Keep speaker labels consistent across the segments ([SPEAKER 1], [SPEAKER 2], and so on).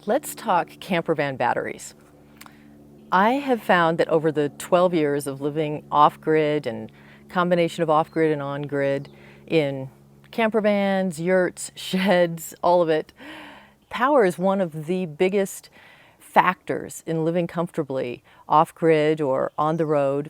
[SPEAKER 1] Let's talk campervan batteries. I have found that over the 12 years of living off-grid and combination of off-grid and on-grid in campervans, yurts, sheds, all of it, power is one of the biggest factors in living comfortably off-grid or on the road.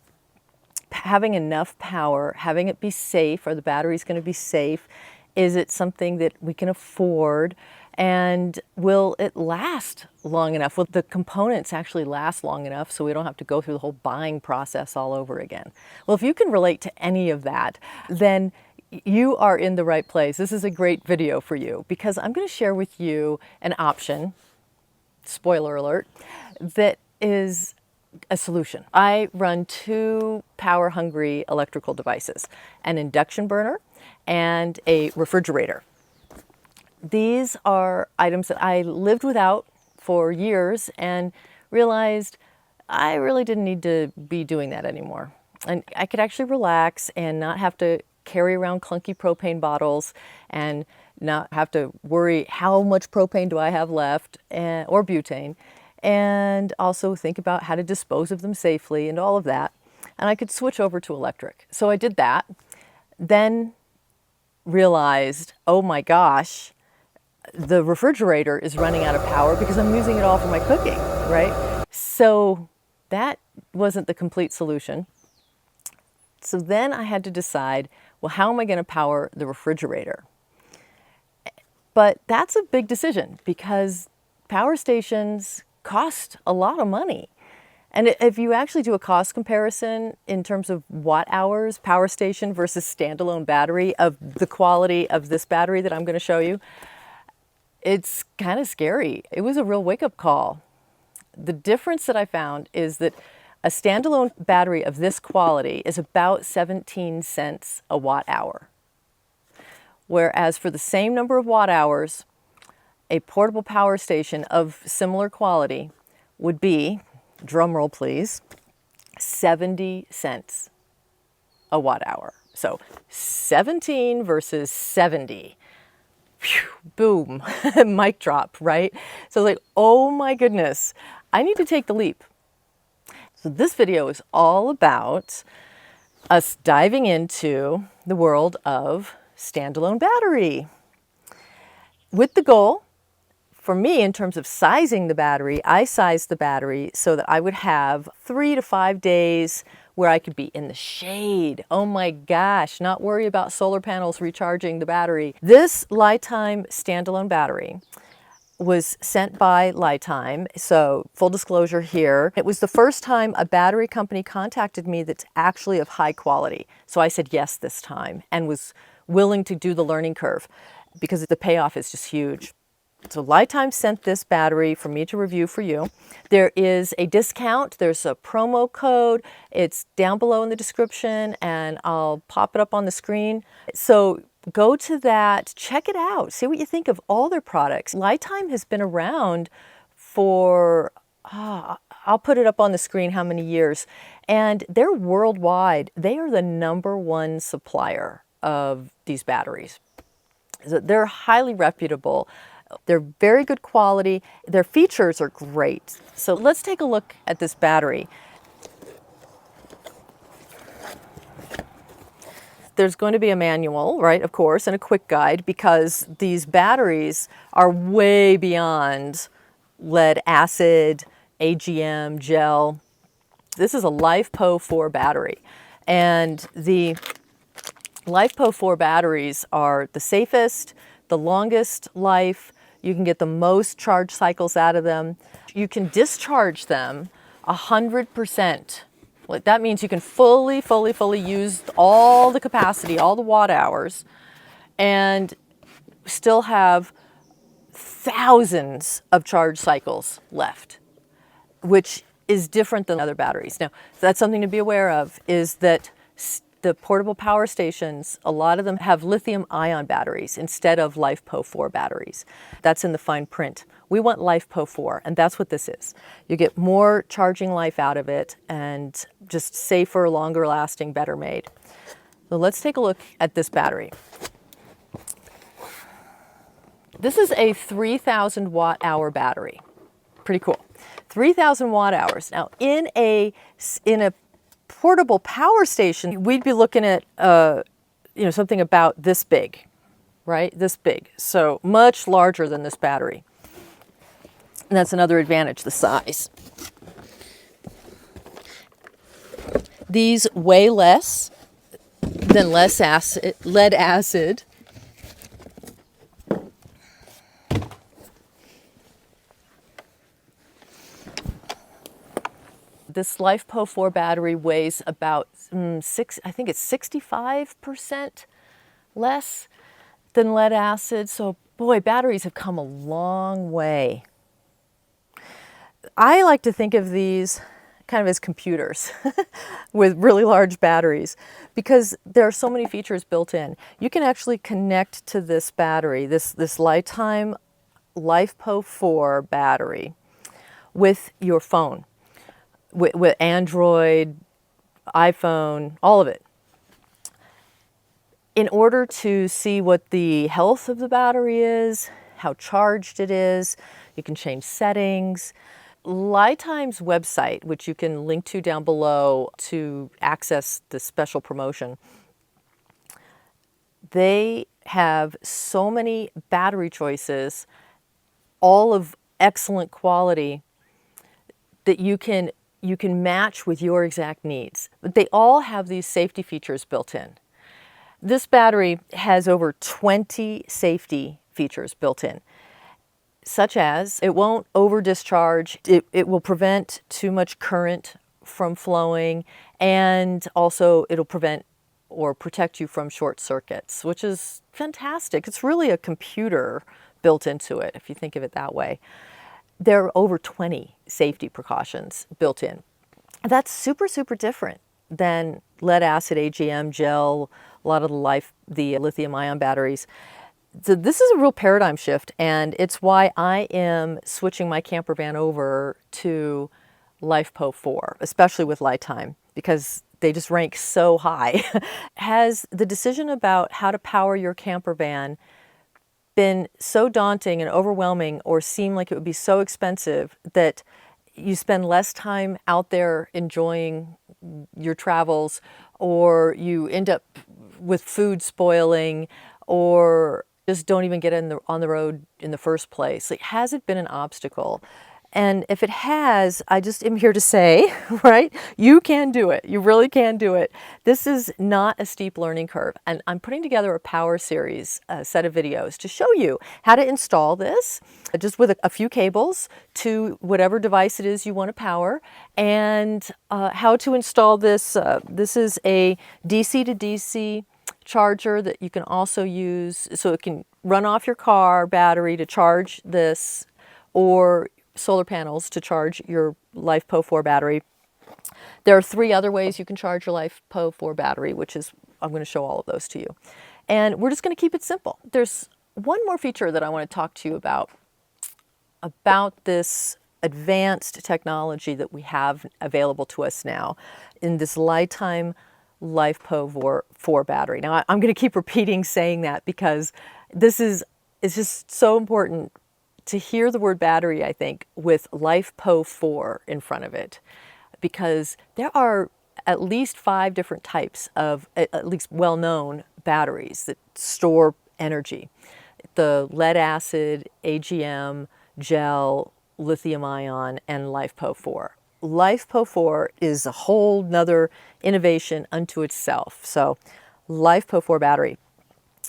[SPEAKER 1] Having enough power, having it be safe, are the batteries going to be safe? Is it something that we can afford? And will it last long enough? Will the components actually last long enough so we don't have to go through the whole buying process all over again? Well, if you can relate to any of that, then you are in the right place. This is a great video for you because I'm going to share with you an option, spoiler alert, that is a solution. I run two power-hungry electrical devices, an induction burner and a refrigerator. These are items that I lived without for years and realized I really didn't need to be doing that anymore. And I could actually relax and not have to carry around clunky propane bottles and not have to worry how much propane do I have left or butane, and also think about how to dispose of them safely and all of that. And I could switch over to electric. So I did that, then realized, oh my gosh, the refrigerator is running out of power because I'm using it all for my cooking, right? So that wasn't the complete solution. So then I had to decide, well, how am I going to power the refrigerator? But that's a big decision because power stations cost a lot of money. And if you actually do a cost comparison in terms of watt hours, power station versus standalone battery of the quality of this battery that I'm going to show you, it's kind of scary. It was a real wake-up call. The difference that I found is that a standalone battery of this quality is about 17 cents a watt hour. Whereas for the same number of watt hours, a portable power station of similar quality would be, drumroll please, 70 cents a watt hour. So 17 versus 70. Phew, boom, mic drop, right? So like, oh my goodness, I need to take the leap. So this video is all about us diving into the world of standalone battery with the goal, for me, in terms of sizing the battery, I sized the battery so that I would have 3 to 5 days where I could be in the shade. Oh my gosh, not worry about solar panels recharging the battery. This LiTime standalone battery was sent by LiTime, so full disclosure here. It was the first time a battery company contacted me that's actually of high quality. So I said yes this time and was willing to do the learning curve because the payoff is just huge. So LiTime sent this battery for me to review for you. There is a discount, there's a promo code, it's down below in the description and I'll pop it up on the screen. So go to that, check it out, see what you think of all their products. LiTime has been around for, I'll put it up on the screen how many years, and they're worldwide. They are the #1 supplier of these batteries. So they're highly reputable. They're very good quality. Their features are great. So let's take a look at this battery. There's going to be a manual, right, of course, and a quick guide because these batteries are way beyond lead acid, AGM, gel. This is a LiFePO4 battery. And the LiFePO4 batteries are the safest, the longest life. You can get the most charge cycles out of them. You can discharge them 100%. What that means, you can fully use all the capacity, all the watt hours, and still have thousands of charge cycles left, which is different than other batteries. Now, that's something to be aware of, is that the portable power stations, a lot of them have lithium-ion batteries instead of LiFePO4 batteries. That's in the fine print. We want LiFePO4, and that's what this is. You get more charging life out of it and just safer, longer lasting, better made. So let's take a look at this battery. This is a 3,000 watt hour battery. Pretty cool. 3,000 watt hours. Now in a portable power station, we'd be looking at something about this big, right? This big. So much larger than this battery. And that's another advantage, the size. These weigh less than lead acid. This LiFePO 4 battery weighs about I think it's 65% less than lead acid. So boy, batteries have come a long way. I like to think of these kind of as computers with really large batteries because there are so many features built in. You can actually connect to this battery, this LiTime LiFePO 4 battery with your phone, with Android, iPhone, all of it. In order to see what the health of the battery is, how charged it is, you can change settings. LiTime's website, which you can link to down below to access the special promotion, they have so many battery choices, all of excellent quality, that you can match with your exact needs. But they all have these safety features built in. This battery has over 20 safety features built in, such as it won't over discharge, it will prevent too much current from flowing, and also it'll prevent or protect you from short circuits, which is fantastic. It's really a computer built into it, if you think of it that way. There are over 20 safety precautions built in. That's super, super different than lead acid, AGM, gel, a lot of the lithium ion batteries. So this is a real paradigm shift, and it's why I am switching my camper van over to LiFePO 4, especially with LiTime, because they just rank so high. Has the decision about how to power your camper van been so daunting and overwhelming, or seem like it would be so expensive that you spend less time out there enjoying your travels, or you end up with food spoiling, or just don't even get on the road in the first place? Like, has it been an obstacle? And if it has, I just am here to say, right, you can do it. You really can do it. This is not a steep learning curve. And I'm putting together a power series, a set of videos to show you how to install this just with a few cables to whatever device it is you want to power, and how to install this. This is a DC to DC charger that you can also use, so it can run off your car battery to charge this, or solar panels to charge your LiFePO 4 battery. There are 3 other ways you can charge your LiFePO 4 battery, which is, I'm going to show all of those to you. And we're just going to keep it simple. There's one more feature that I want to talk to you about this advanced technology that we have available to us now in this LiTime LiFePO 4 battery. Now, I'm going to keep saying that because it's just so important to hear the word battery, I think, with LiFePO 4 in front of it, because there are at least 5 different types of, at least well-known batteries that store energy. The lead acid, AGM, gel, lithium ion, and LiFePO 4. LiFePO 4 is a whole nother innovation unto itself. So LiFePO 4 battery,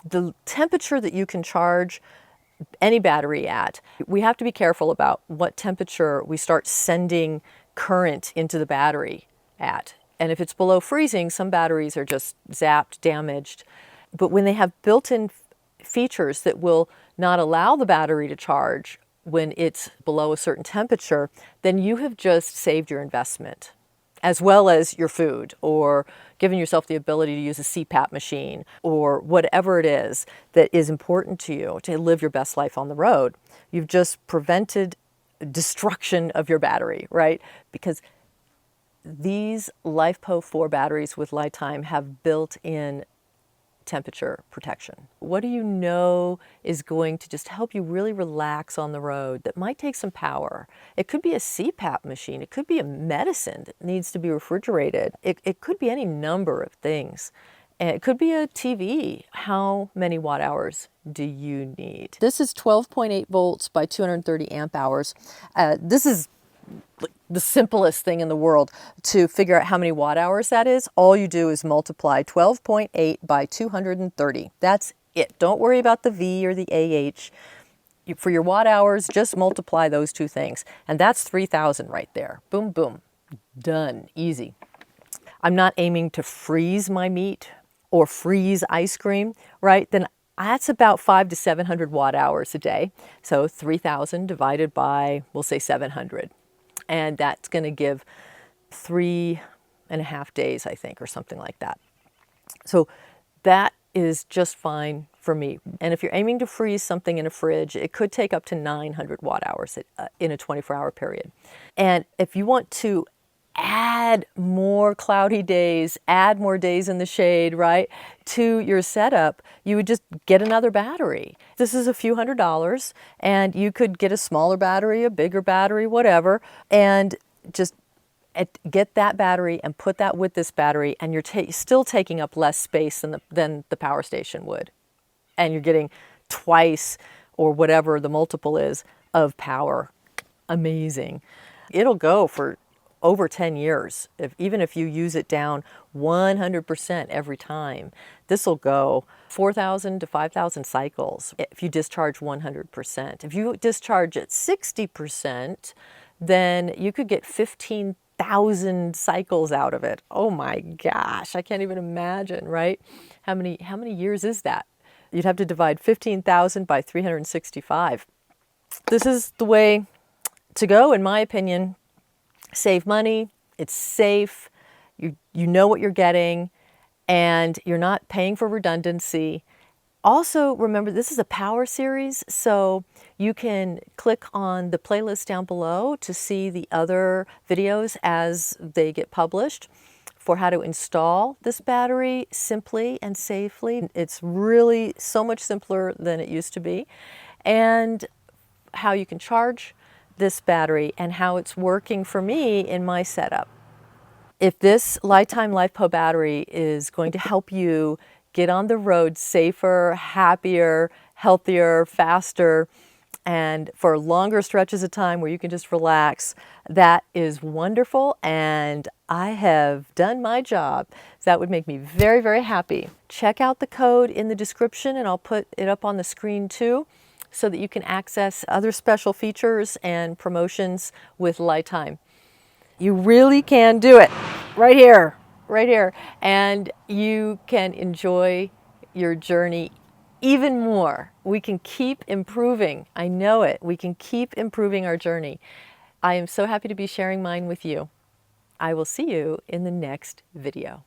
[SPEAKER 1] the temperature that you can charge any battery at, we have to be careful about what temperature we start sending current into the battery at. And if it's below freezing, some batteries are just zapped, damaged. But when they have built-in features that will not allow the battery to charge when it's below a certain temperature, then you have just saved your investment, as well as your food, or giving yourself the ability to use a CPAP machine, or whatever it is that is important to you to live your best life on the road. You've just prevented destruction of your battery, right? Because these LiFePO 4 batteries with LiTime have built-in temperature protection? What do you know is going to just help you really relax on the road that might take some power? It could be a CPAP machine. It could be a medicine that needs to be refrigerated. It could be any number of things. And it could be a TV. How many watt hours do you need? This is 12.8 volts by 230 amp hours. This is the simplest thing in the world to figure out how many watt hours that is. All you do is multiply 12.8 by 230. That's it. Don't worry about the V or the AH. For your watt hours, just multiply those two things. And that's 3,000 right there. Boom, boom. Done. Easy. I'm not aiming to freeze my meat or freeze ice cream, right? Then that's about 500 to 700 watt hours a day. So 3,000 divided by, we'll say 700. And that's going to give 3.5 days, I think, or something like that. So that is just fine for me. And if you're aiming to freeze something in a fridge, it could take up to 900 watt hours in a 24-hour period. And if you want to add more cloudy days, add more days in the shade, right, to your setup, you would just get another battery. This is a few $100s, and you could get a smaller battery, a bigger battery, whatever, and just get that battery and put that with this battery, and you're still taking up less space than the power station would. And you're getting twice, or whatever the multiple is, of power. Amazing. It'll go for over 10 years, even if you use it down 100% every time. This will go 4,000 to 5,000 cycles if you discharge 100%. If you discharge at 60%, then you could get 15,000 cycles out of it. Oh my gosh, I can't even imagine, right? How many years is that? You'd have to divide 15,000 by 365. This is the way to go, in my opinion. Save money, it's safe, you know what you're getting, and you're not paying for redundancy. Also, remember, this is a power series, so you can click on the playlist down below to see the other videos as they get published for how to install this battery simply and safely. It's really so much simpler than it used to be. And how you can charge this battery and how it's working for me in my setup. If this LiTime LifePo battery is going to help you get on the road safer, happier, healthier, faster, and for longer stretches of time where you can just relax, that is wonderful, and I have done my job. That would make me very, very happy. Check out the code in the description, and I'll put it up on the screen too, so that you can access other special features and promotions with LiTime. You really can do it right here, and you can enjoy your journey even more. We can keep improving. I know it. We can keep improving our journey. I am so happy to be sharing mine with you. I will see you in the next video.